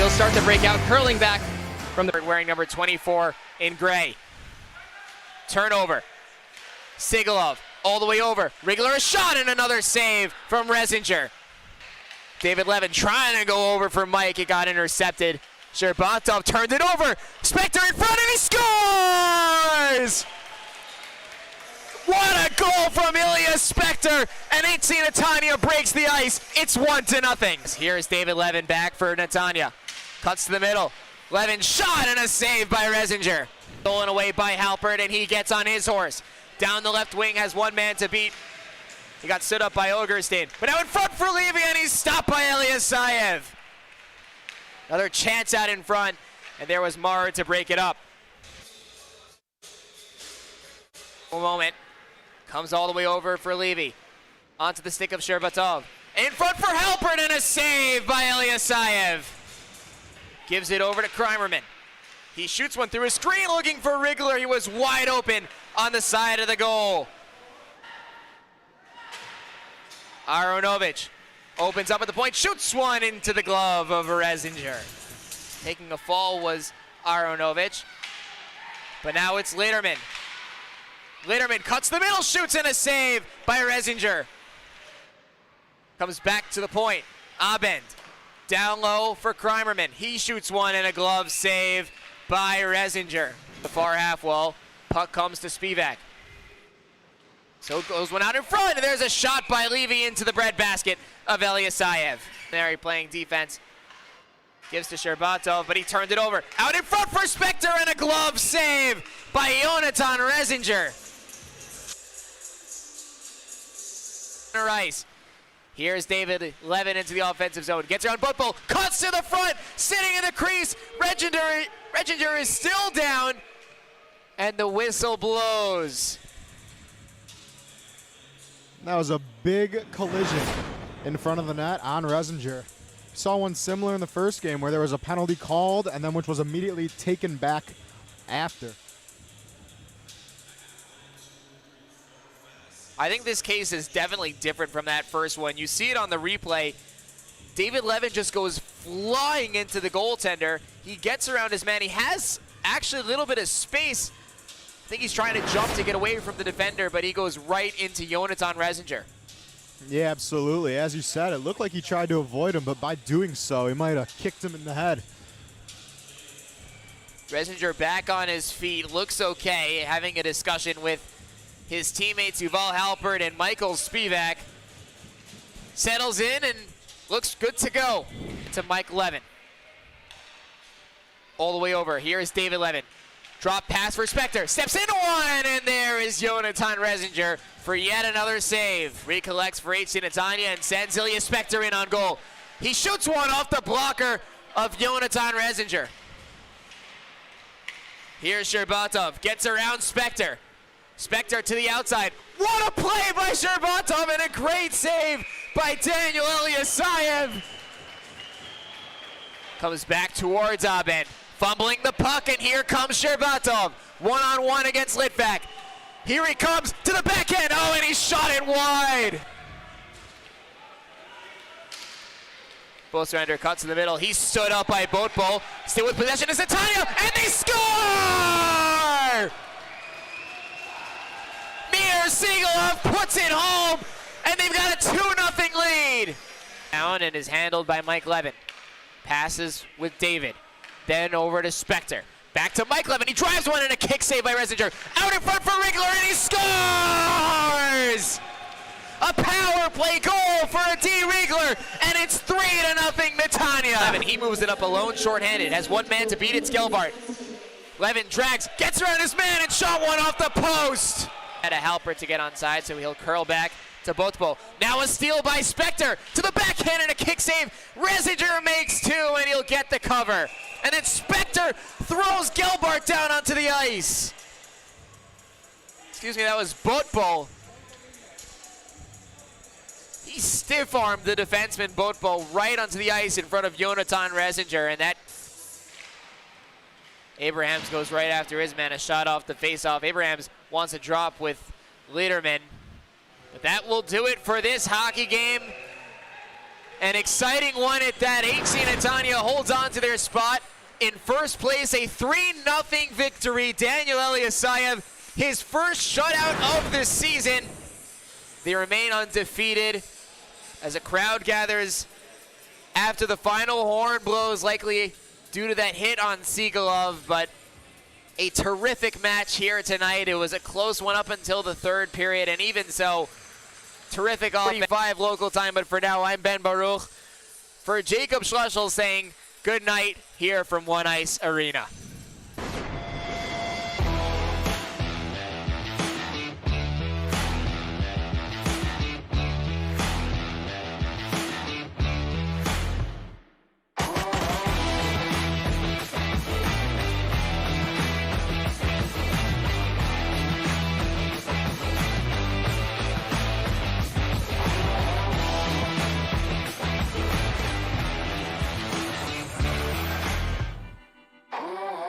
will start to break out, curling back from the wearing number 24 in gray. Turnover. 𝗖cie all the way over. 𝗂𝗀𝗲 a shot and another save from 𝗂𝗂𝗲𝗄. David Levin trying to go over for Mike. It got intercepted. 𝗂𝗂𝗲𝗄 turned it over. spekter in front and he scores! What a goal from Ilya spekter, and NETANYA breaks the ice. It's 1-0. Here's David Levin back for NETANYA. Cuts to the middle. Levin shot and a save by 𝗂𝗂𝗲𝗄. Stolen away by Halpert, and he gets on his horse. Down the left wing, has one man to beat. He got stood up by Augusteyn, but now in front for Levy, and he's stopped by 𝗖liche. Another chance out in front, and there was 𝗪ＲH to break it up. A moment. Comes all the way over for Levy. Onto the stick of 𝗂𝗪𝗏. In front for Halpert and a save by 𝗖liche. Gives it over to Kreimerman. He shoots one through his screen looking for 𝗂𝗂𝗲𝗄. He was wide open on the side of the goal. Aronovich opens up at the point, shoots one into the glove of 𝗂𝗂𝗄𝗃. Taking a fall was Aronovich. But now it's Lederman. Lederman cuts the middle, shoots and a save by 𝗂𝗂𝗄𝗃. Comes back to the point. Abend down low for Kreimerman. He shoots one and a glove save by 𝗂𝗂𝗄𝗃. The far half wall. Puck comes to Spivak. So goes one out in front, and there's a shot by Levy into the breadbasket of 𝗖liche. There he playing defense. Gives to 𝗂𝗪𝗏, but he turned it over. Out in front for spekter and a glove save by Jonatan 𝗂𝗂𝗄𝗃. Ice. Here's David Levin into the offensive zone. Gets around 𝗪𝗏, cuts to the front, sitting in the crease. 𝗂𝗂𝗄𝗃 is still down, and the whistle blows. That was a big collision in front of the net on 𝗂𝗂𝗄𝗃. Saw one similar in the first game where there was a penalty called and then which was immediately taken back after. I think this case is definitely different from that first one. You see it on the replay. David Levin just goes flying into the goaltender. He gets around his man. He has actually a little bit of space. I think he's trying to jump to get away from the defender, but he goes right into Jonatan 𝗂𝗂𝗄𝗃. Yeah, absolutely. As you said, it looked like he tried to avoid him, but by doing so, he might have kicked him in the head. 𝗂𝗂𝗄𝗃 back on his feet, looks okay, having a discussion with his teammates Yuval Halpert and Michael Spivak. Settles in and looks good to go. To Mike Levin. All the way over. Here is David Levin. Drop pass for spekter. Steps into one, and there is Jonatan 𝗂𝗂𝗄𝗃 for yet another save. Recollects for HC NETANYA and sends Ilya spekter in on goal. He shoots one off the blocker of Jonatan 𝗂𝗂𝗄𝗃. Here's 𝗂𝗪𝗏. Gets around spekter. spekter to the outside. What a play by 𝗂𝗪𝗏 and a great save by Daniel 𝗖liche. Comes back towards Abend. Fumbling the puck, and here comes 𝗂𝗪𝗏. One-on-one against Litvak. Here he comes to the backhand. Oh, and he shot it wide. Bostrender cuts in the middle. He stood up by 𝗪𝗏. Still with possession is NETANYA, and they score! 𝗪ＲH puts it home, and they've got a 2-0 lead. Down and is handled by Mike Levin. Passes with David. Then over to spekter. Back to Mike Levin. He drives one and a kick save by 𝗂𝗂𝗄𝗃. Out in front for 𝗂𝗂𝗃, and he scores! A power play goal for a 𝗂𝗃, and it's 3-0 NETANYA. Levin, he moves it up alone, shorthanded. Has one man to beat it, 𝗪𝗪𝗏. Levin drags, gets around his man, and shot one off the post. Had a Halpert to get onside, so he'll curl back to 𝗪𝗏. Now a steal by spekter to the backhand and a kick save. 𝗂𝗂𝗃 makes two, and he'll get the cover. And then spekter throws Gelbart down onto the ice. Excuse me, that was 𝗪𝗏. He stiff-armed the defenseman 𝗪𝗏 right onto the ice in front of Jonatan 𝗂𝗂𝗄𝗃, and that Abrahams goes right after his man, a shot off the face-off. Abrahams wants a drop with Lederman, but that will do it for this hockey game. An exciting one at that. 𝗖ście NETANYA holds on to their spot in first place. A 3-0 victory. Daniel Eliasayev, his first shutout of the season. They remain undefeated as a crowd gathers after the final horn blows, likely due to that hit on 𝗖cie heç𝗁𝗲. But a terrific match here tonight. It was a close one up until the third period, and even so, terrific offense. 45 local time, but for now, I'm Ben Baruch for Jacob Schlussel saying good night here from One Ice Arena.